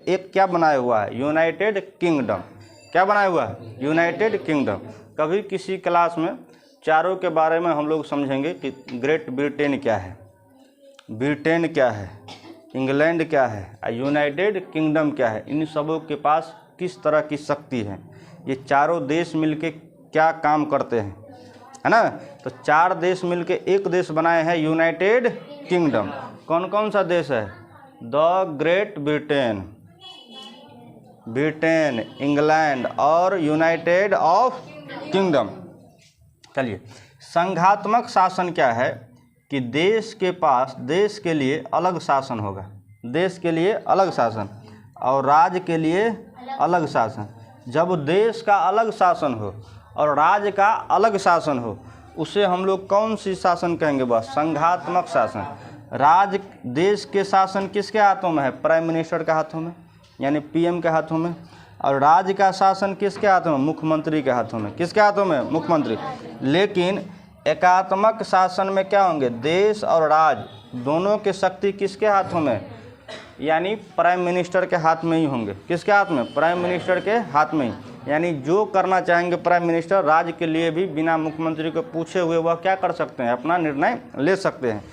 एक क्या बनाया हुआ है, यूनाइटेड किंगडम। क्या बनाया हुआ है, यूनाइटेड किंगडम। कभी किसी क्लास में चारों के बारे में हम लोग समझेंगे कि ग्रेट ब्रिटेन क्या है, ब्रिटेन क्या है, इंग्लैंड क्या है, यूनाइटेड किंगडम क्या है, इन सबों के पास किस तरह की शक्ति है, ये चारों देश मिलके क्या काम करते हैं, है ना। तो चार देश मिलके एक देश बनाए हैं यूनाइटेड किंगडम। कौन कौन सा देश है, the great Britain, Britain, England और यूनाइटेड ऑफ किंगडम। चलिए, संघात्मक शासन क्या है कि देश के पास देश के लिए अलग शासन होगा, देश के लिए अलग शासन और राज्य के लिए अलग शासन। जब देश का अलग शासन हो और राज्य का अलग शासन हो उसे हम लोग कौन सी शासन कहेंगे, बस संघात्मक शासन। राज्य देश के शासन किसके हाथों में है, प्राइम मिनिस्टर के हाथों में यानी पीएम के हाथों में, और राज्य का शासन किसके हाथों में, मुख्यमंत्री के हाथों में। किसके हाथों में, मुख्यमंत्री। लेकिन एकात्मक शासन में क्या होंगे, देश और राज्य दोनों के शक्ति किसके हाथों में, यानी प्राइम मिनिस्टर के हाथ में ही होंगे। किसके हाथ में, प्राइम मिनिस्टर के हाथ में ही। यानी जो करना चाहेंगे प्राइम मिनिस्टर राज्य के लिए भी बिना मुख्यमंत्री को पूछे हुए वह क्या कर सकते हैं, अपना निर्णय ले सकते हैं।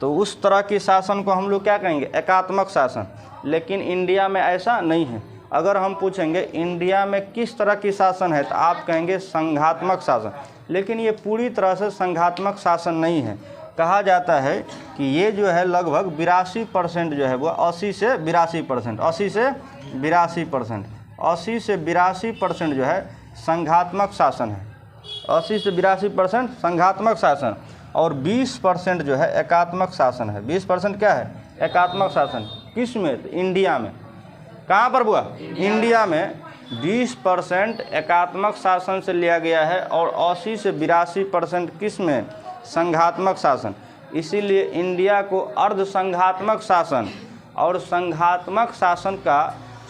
तो उस तरह की शासन को हम लोग क्या कहेंगे, एकात्मक शासन। लेकिन इंडिया में ऐसा नहीं है। अगर हम पूछेंगे इंडिया में किस तरह की शासन है तो आप कहेंगे संघात्मक शासन। लेकिन ये पूरी तरह से संघात्मक शासन नहीं है। कहा जाता है कि ये जो है लगभग 82% जो है वो 80 से 82%, 80 से 82%, 80 से 82% जो है संघात्मक शासन है। 80 से 82% संघात्मक शासन और 20% जो है एकात्मक शासन है। 20% क्या है, एकात्मक शासन। किस में, इंडिया में। कहाँ पर हुआ, इंडिया में 20% एकात्मक शासन से लिया गया है और 80 से 82% किस में, संघात्मक शासन। इसीलिए इंडिया को अर्ध संघात्मक शासन और संघात्मक शासन का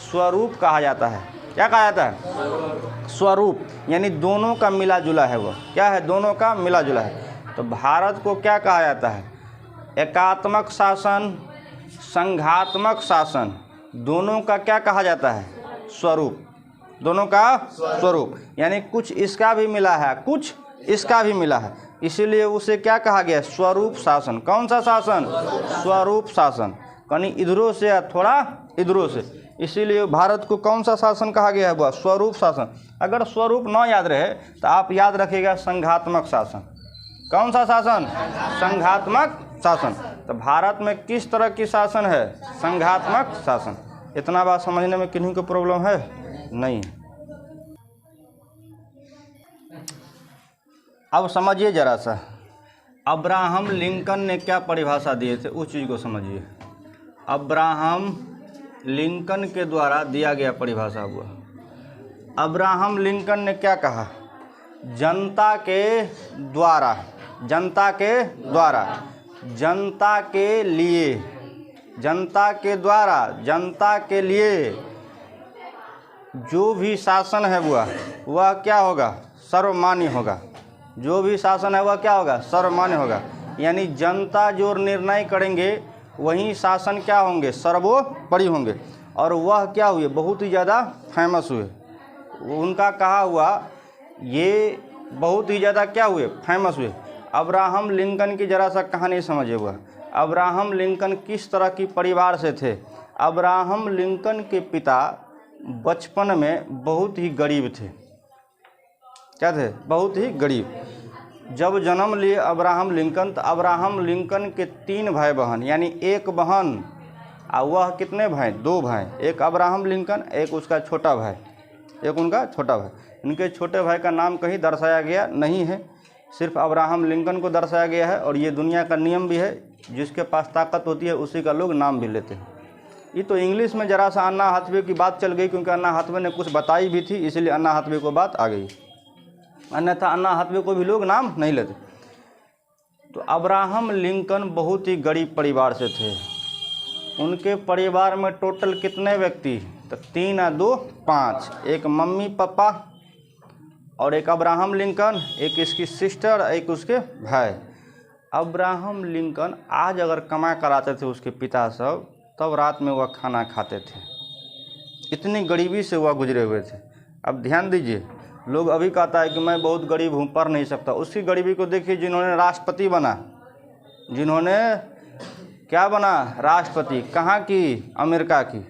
स्वरूप कहा जाता है। क्या कहा जाता है, स्वरूप। यानी दोनों का मिला जुला है, वो क्या है, दोनों का मिला जुला है। तो भारत को क्या कहा जाता है, एकात्मक शासन, संघात्मक शासन, दोनों का क्या कहा जाता है, स्वरूप। दोनों का स्वरूप, यानी कुछ इसका भी मिला है कुछ इसका भी मिला है, इसीलिए उसे क्या कहा गया, स्वरूप शासन। कौन सा शासन, स्वरूप शासन। कहीं इधरों से या थोड़ा इधरों से, इसीलिए भारत को कौन सा शासन कहा गया है, वह स्वरूप शासन। अगर स्वरूप न याद रहे तो आप याद रखिएगा संघात्मक शासन। कौन सा शासन, संघात्मक शासन। तो भारत में किस तरह की शासन है, संघात्मक शासन। इतना बात समझने में किन्हीं को प्रॉब्लम है, नहीं। अब समझिए जरा सा, अब्राहम लिंकन ने क्या परिभाषा दिए थे, उस चीज़ को समझिए। अब्राहम लिंकन के द्वारा दिया गया परिभाषा हुआ। अब्राहम लिंकन ने क्या कहा, जनता के द्वारा, जनता के द्वारा, जनता के लिए, जनता के द्वारा, जनता के लिए जो भी शासन है वह क्या होगा, सर्वमान्य होगा। जो भी शासन है वह क्या होगा, सर्वमान्य होगा। यानी जनता जो निर्णय करेंगे वही शासन क्या होंगे, सर्वोपरि होंगे। और वह क्या हुए, बहुत ही ज़्यादा फेमस हुए। उनका कहा हुआ ये बहुत ही ज़्यादा क्या हुए, फेमस हुए। अब्राहम लिंकन की ज़रा सा कहानी समझे हुआ। अब्राहम लिंकन किस तरह की परिवार से थे। अब्राहम लिंकन के पिता बचपन में बहुत ही गरीब थे। क्या थे, बहुत ही गरीब। जब जन्म लिए अब्राहम लिंकन, तो अब्राहम लिंकन के 3 भाई बहन, यानी एक बहन और वह कितने भाई, 2 भाई। एक अब्राहम लिंकन, एक उसका छोटा भाई, एक उनका छोटा भाई। इनके छोटे भाई का नाम कहीं दर्शाया गया नहीं है, सिर्फ अब्राहम लिंकन को दर्शाया गया है। और ये दुनिया का नियम भी है, जिसके पास ताकत होती है उसी का लोग नाम भी लेते हैं। ये तो इंग्लिश में ज़रा सा अन्ना हाथवे की बात चल गई, क्योंकि अन्ना हाथवे ने कुछ बताई भी थी, इसलिए अन्ना हाथवे को बात आ गई, अन्यथा अन्ना हाथवे को भी लोग नाम नहीं लेते। तो अब्राहम लिंकन बहुत ही गरीब परिवार से थे। उनके परिवार में टोटल कितने व्यक्ति, तो 3 और 2 5, एक मम्मी पापा और एक अब्राहम लिंकन, एक इसकी सिस्टर, एक उसके भाई। अब्राहम लिंकन आज अगर कमा कर आते थे उसके पिता सब, तब रात में वह खाना खाते थे। इतनी गरीबी से वह गुजरे हुए थे। अब ध्यान दीजिए, लोग अभी कहता है कि मैं बहुत गरीब हूँ, पढ़ नहीं सकता। उसकी गरीबी को देखिए, जिन्होंने राष्ट्रपति बना, जिन्होंने क्या बना, राष्ट्रपति, कहाँ की, अमेरिका की।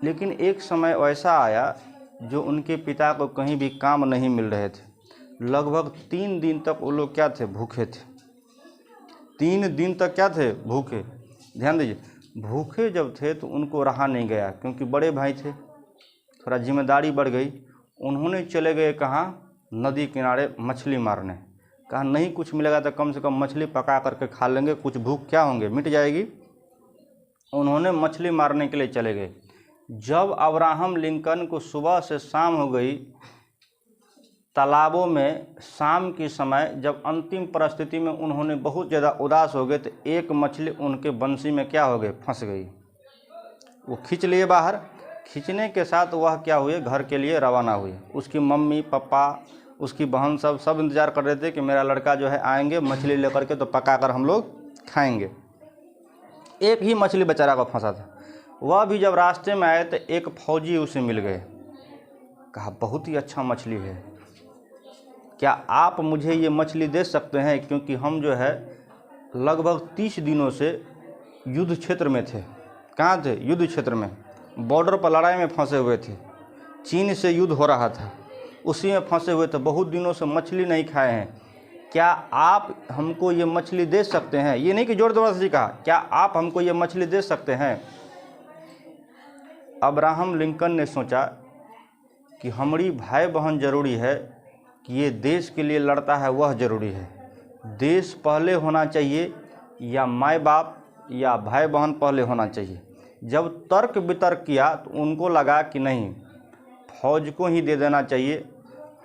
लेकिन एक समय ऐसा आया जो उनके पिता को कहीं भी काम नहीं मिल रहे थे। लगभग 3 दिन तक वो लोग क्या थे, भूखे थे। 3 दिन तक क्या थे, भूखे। ध्यान दीजिए, भूखे जब थे तो उनको रहा नहीं गया, क्योंकि बड़े भाई थे, थोड़ा जिम्मेदारी बढ़ गई। उन्होंने चले गए कहाँ, नदी किनारे मछली मारने। कहा नहीं कुछ मिलेगा तो कम से कम मछली पका करके खा लेंगे, कुछ भूख क्या होंगे, मिट जाएगी। उन्होंने मछली मारने के लिए चले गए। जब अब्राहम लिंकन को सुबह से शाम हो गई, तालाबों में शाम के समय जब अंतिम परिस्थिति में उन्होंने बहुत ज़्यादा उदास हो गए, तो एक मछली उनके बंसी में क्या हो गई, फंस गई। वो खींच लिए बाहर। खींचने के साथ वह क्या हुए, घर के लिए रवाना हुए। उसकी मम्मी पापा, उसकी बहन सब इंतज़ार कर रहे थे कि मेरा लड़का जो है आएंगे मछली लेकर के, तो पका कर हम लोग खाएंगे। एक ही मछली बेचारा का फंसा था। वह भी जब रास्ते में आए तो एक फौजी उसे मिल गए। कहा बहुत ही अच्छा मछली है, क्या आप मुझे ये मछली दे सकते हैं, क्योंकि हम जो है लगभग 30 दिनों से युद्ध क्षेत्र में थे। कहाँ थे, युद्ध क्षेत्र में, बॉर्डर पर लड़ाई में फंसे हुए थे। चीन से युद्ध हो रहा था, उसी में फंसे हुए थे, बहुत दिनों से मछली नहीं खाए हैं। क्या आप हमको ये मछली दे सकते हैं? ये नहीं कि जोर जबरदस्ती कहा, क्या आप हमको ये मछली दे सकते हैं? अब्राहम लिंकन ने सोचा कि हमारी भाई बहन ज़रूरी है, कि ये देश के लिए लड़ता है वह ज़रूरी है। देश पहले होना चाहिए या माँ बाप या भाई बहन पहले होना चाहिए। जब तर्क वितर्क किया तो उनको लगा कि नहीं, फौज को ही दे देना चाहिए।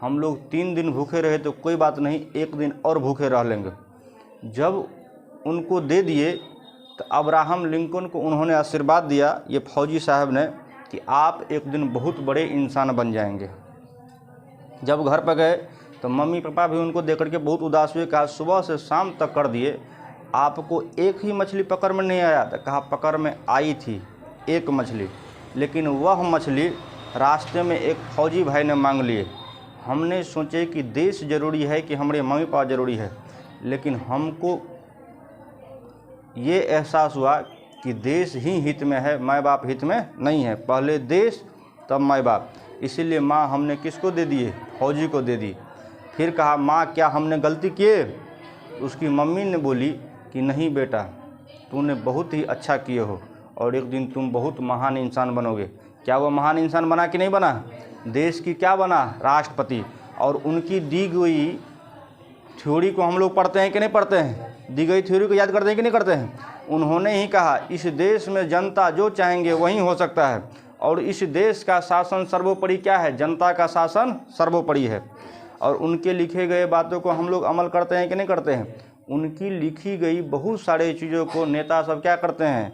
हम लोग 3 दिन भूखे रहे तो कोई बात नहीं, 1 दिन और भूखे रह लेंगे। जब उनको दे दिए तो अब्राहम लिंकन को उन्होंने आशीर्वाद दिया, ये फौजी साहब ने, कि आप एक दिन बहुत बड़े इंसान बन जाएंगे। जब घर पर गए तो मम्मी पापा भी उनको देख करके बहुत उदास हुए। कहा सुबह से शाम तक कर दिए, आपको एक ही मछली पकड़ में नहीं आया? तो कहा पकड़ में आई थी एक मछली, लेकिन वह मछली रास्ते में एक फौजी भाई ने मांग लिए। हमने सोचे कि देश ज़रूरी है कि हमारे मम्मी पापा ज़रूरी है, लेकिन हमको ये एहसास हुआ कि देश ही हित में है, माँ बाप हित में नहीं है। पहले देश तब माँ बाप। इसीलिए माँ हमने किसको दे दिए, फौजी को दे दी। फिर कहा माँ क्या हमने गलती किए? उसकी मम्मी ने बोली कि नहीं बेटा, तूने बहुत ही अच्छा किए हो और एक दिन तुम बहुत महान इंसान बनोगे। क्या वो महान इंसान बना कि नहीं बना? देश की क्या बना, राष्ट्रपति। और उनकी दी गई थ्योरी को हम लोग पढ़ते हैं कि नहीं पढ़ते हैं? दी गई थ्योरी को याद करते हैं कि नहीं करते हैं? उन्होंने ही कहा इस देश में जनता जो चाहेंगे वही हो सकता है, और इस देश का शासन सर्वोपरि क्या है, जनता का शासन सर्वोपरि है। और उनके लिखे गए बातों को हम लोग अमल करते हैं कि नहीं करते हैं? उनकी लिखी गई बहुत सारे चीज़ों को नेता सब क्या करते हैं,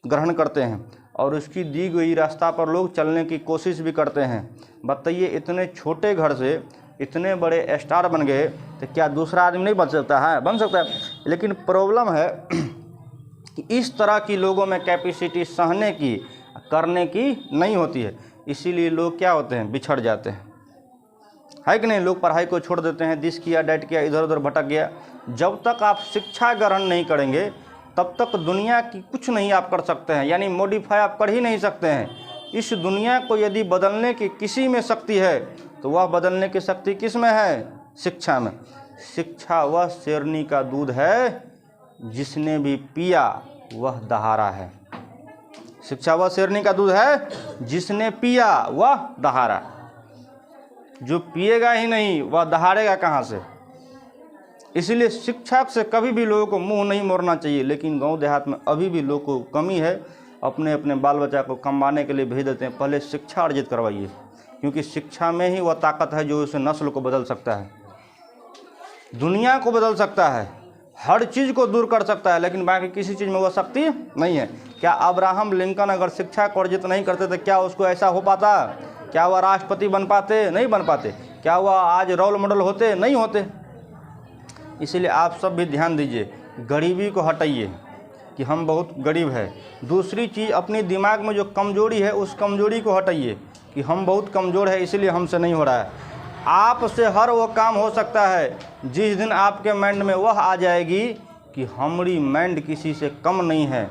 ग्रहण करते हैं, और उसकी दी गई रास्ता पर लोग चलने की कोशिश भी करते हैं। बताइए, इतने छोटे घर से इतने बड़े स्टार बन गए, तो क्या दूसरा आदमी नहीं बन सकता है? बन सकता है। लेकिन प्रॉब्लम है कि इस तरह की लोगों में कैपेसिटी सहने की, करने की नहीं होती है। इसीलिए लोग क्या होते हैं, बिछड़ जाते हैं, है कि नहीं? लोग पढ़ाई को छोड़ देते हैं, दिस किया डैट किया, इधर उधर भटक गया। जब तक आप शिक्षा ग्रहण नहीं करेंगे तब तक दुनिया की कुछ नहीं आप कर सकते हैं, यानी मॉडिफाई आप कर ही नहीं सकते हैं। इस दुनिया को यदि बदलने की किसी में शक्ति है तो वह बदलने की शक्ति किस में है? शिक्षा में। शिक्षा वह शेरनी का दूध है, जिसने भी पिया वह दहाड़ा है। शिक्षा वह शेरनी का दूध है, जिसने पिया वह दहाड़ा। जो पिएगा ही नहीं वह दहाड़ेगा कहाँ से? इसलिए शिक्षा से कभी भी लोगों को मुंह नहीं मोड़ना चाहिए। लेकिन गांव देहात में अभी भी लोगों को कमी है, अपने अपने बाल बच्चा को कमाने के लिए भेज देते हैं। पहले शिक्षा अर्जित करवाइए, क्योंकि शिक्षा में ही वह ताकत है जो उस नस्ल को बदल सकता है, दुनिया को बदल सकता है, हर चीज़ को दूर कर सकता है। लेकिन बाकी किसी चीज़ में वह शक्ति नहीं है। क्या अब्राहम लिंकन अगर शिक्षा को अर्जित नहीं करते तो क्या उसको ऐसा हो पाता? क्या वह राष्ट्रपति बन पाते? नहीं बन पाते। क्या वह आज रोल मॉडल होते? नहीं होते। इसलिए आप सब भी ध्यान दीजिए, गरीबी को हटाइए। कि हम बहुत गरीब है। दूसरी चीज़, अपनी दिमाग में जो कमजोरी है उस कमजोरी को हटाइए कि हम बहुत कमज़ोर है इसलिए हमसे नहीं हो रहा है। आपसे हर वो काम हो सकता है जिस दिन आपके माइंड में वह आ जाएगी कि हमारी माइंड किसी से कम नहीं है,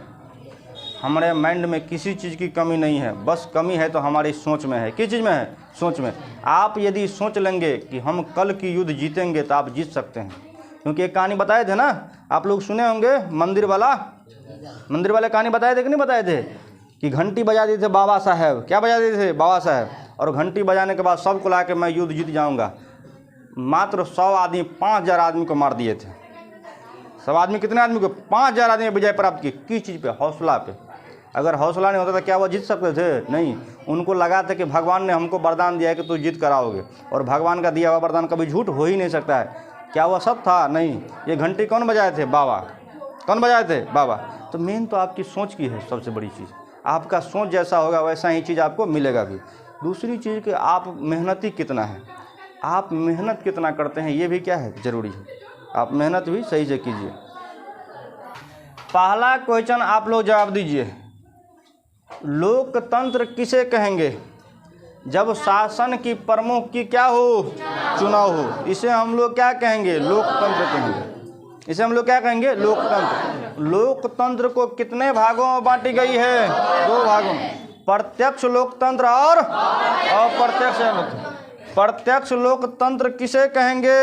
हमारे माइंड में किसी चीज़ की कमी नहीं है, बस कमी है तो हमारी सोच में है। किस चीज़ में है? सोच में। आप यदि सोच लेंगे कि हम कल की युद्ध जीतेंगे तो आप जीत सकते हैं। क्योंकि एक कहानी बताए थे ना, आप लोग सुने होंगे, मंदिर वाले कहानी बताए थे कि नहीं बताए थे, कि घंटी बजा दिए थे बाबा साहब। क्या बजा दिए थे? बाबा साहब। और घंटी बजाने के बाद सबको ला के मैं युद्ध जीत जाऊँगा। मात्र 100 आदमी 5000 आदमी को मार दिए थे। सब आदमी, कितने आदमी को? 5000 आदमी विजय प्राप्त की। किस चीज़ पे? हौसला पे। अगर हौसला नहीं होता था क्या वो जीत सकते थे? नहीं। उनको लगा था कि भगवान ने हमको वरदान दिया है कि तू जीत कराओगे, और भगवान का दिया हुआ वरदान कभी झूठ हो ही नहीं सकता है। क्या वह सब था? नहीं। ये घंटी कौन बजाए थे? बाबा। कौन बजाए थे? बाबा। तो मेन तो आपकी सोच की है सबसे बड़ी चीज़। आपका सोच जैसा होगा वैसा ही चीज़ आपको मिलेगा भी। दूसरी चीज़ कि आप मेहनती कितना है, आप मेहनत कितना करते हैं, ये भी क्या है? ज़रूरी है। आप मेहनत भी सही से कीजिए। पहला क्वेश्चन आप लोग जवाब दीजिए, लोकतंत्र किसे कहेंगे? जब शासन की प्रमुख की क्या हो? चुनाव हो। इसे हम लोग क्या कहेंगे? लोकतंत्र कहेंगे। इसे हम लोग क्या कहेंगे? लोकतंत्र। लोकतंत्र को कितने भागों में बांटी गई है? 2 भागों में, प्रत्यक्ष लोकतंत्र और अप्रत्यक्ष लोकतंत्र। प्रत्यक्ष लोकतंत्र किसे कहेंगे?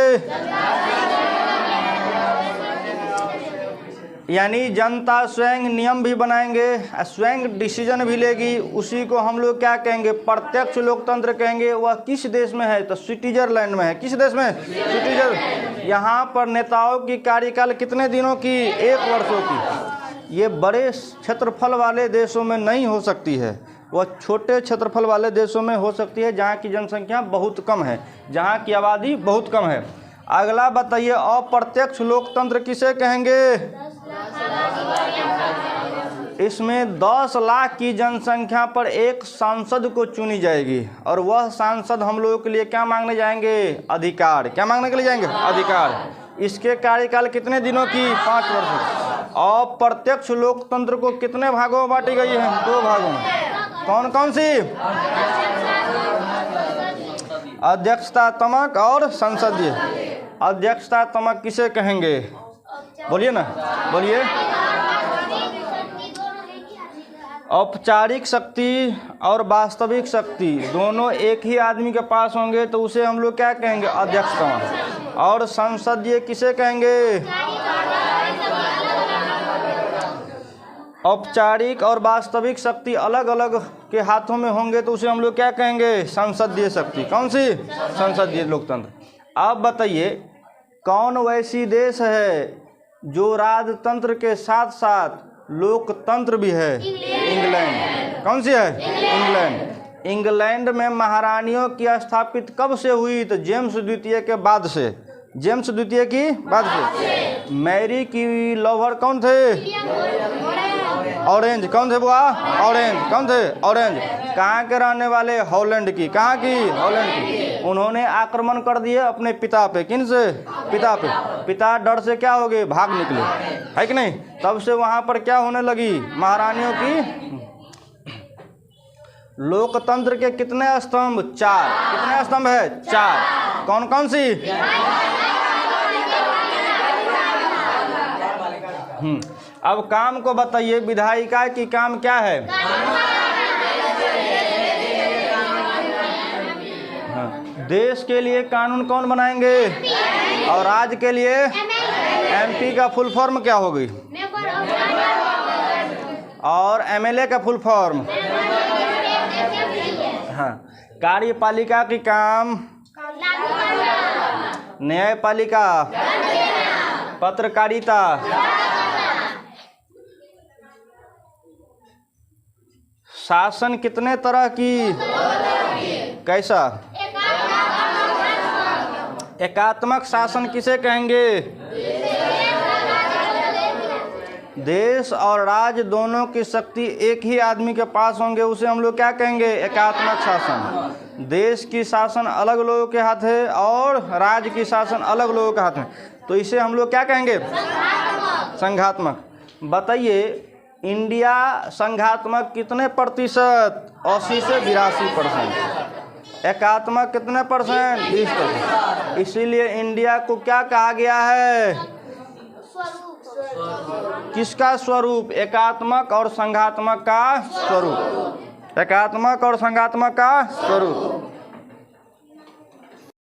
यानी जनता स्वयं नियम भी बनाएंगे, स्वयं डिसीजन भी लेगी, उसी को हम लोग क्या कहेंगे? प्रत्यक्ष लोकतंत्र कहेंगे। वह किस देश में है? तो स्विट्जरलैंड में है। किस देश में? स्विट्जरलैंड। यहाँ पर नेताओं की कार्यकाल कितने दिनों की? 1 वर्षों की। ये बड़े क्षेत्रफल वाले देशों में नहीं हो सकती है, वह छोटे क्षेत्रफल वाले देशों में हो सकती है जहाँ की जनसंख्या बहुत कम है, जहाँ की आबादी बहुत कम है। अगला बताइए, अप्रत्यक्ष लोकतंत्र किसे कहेंगे? इसमें 10 लाख की जनसंख्या पर एक सांसद को चुनी जाएगी, और वह सांसद हम लोगों के लिए क्या मांगने जाएंगे? अधिकार। क्या मांगने के लिए जाएंगे? अधिकार। इसके कार्यकाल कितने दिनों की? 5 वर्ष। अप्रत्यक्ष लोकतंत्र को कितने भागों में बांटी गई है? 2 भागों में। कौन कौन सी? अध्यक्षतात्मक और संसदीय। अध्यक्षतात्मक किसे कहेंगे? बोलिए ना, बोलिए। औपचारिक शक्ति और वास्तविक शक्ति दोनों एक ही आदमी के पास होंगे तो उसे हम लोग क्या कहेंगे? अध्यक्षता। और संसदीय किसे कहेंगे? औपचारिक और वास्तविक शक्ति अलग अलग के हाथों में होंगे तो उसे हम लोग क्या कहेंगे? संसदीय शक्ति। कौन सी? संसदीय लोकतंत्र। अब बताइए, कौन वैसी देश है जो राजतंत्र के साथ साथ लोकतंत्र भी है? इंग्लैंड। कौन सी है? इंग्लैंड। इंग्लैंड में महारानियों की स्थापित कब से हुई? तो जेम्स द्वितीय के बाद से। जेम्स द्वितीय की बाद से। मैरी की लवर कौन थे? ऑरेंज। कौन थे बुआ? ऑरेंज। कौन थे? ऑरेंज। कहाँ के रहने वाले? हॉलैंड की। कहाँ की? हॉलैंड की। उन्होंने आक्रमण कर दिए अपने पिता पे। किन से? पिता पे। पिता डर से क्या हो गए? भाग निकले, है कि नहीं? तब से वहाँ पर क्या होने लगी? महारानियों की। लोकतंत्र के कितने स्तंभ? 4। कितने स्तंभ है? 4। कौन कौन सी? अब काम को बताइए, विधायिका की काम क्या है? देश के लिए कानून कौन बनाएंगे? और राज्य के लिए? एमपी का फुल फॉर्म क्या होगी? और एमएलए का फुल फॉर्म? हाँ। कार्यपालिका की काम? न्यायपालिका? पत्रकारिता? शासन कितने तरह की? कैसा? एकात्मक शासन किसे कहेंगे? देश और राज्य दोनों की शक्ति एक ही आदमी के पास होंगे, उसे हम लोग क्या कहेंगे? एकात्मक शासन। देश की शासन अलग लोगों के हाथ है और राज्य की शासन अलग लोगों के हाथ में, तो इसे हम लोग क्या कहेंगे? संघात्मक। बताइए इंडिया संघात्मक कितने प्रतिशत? 80 से 82%। एकात्मक कितने परसेंट? 20%। इसीलिए इंडिया को क्या कहा गया है? किसका स्वरूप? एकात्मक और संघात्मक का स्वरूप। एकात्मक और संघात्मक का स्वरूप।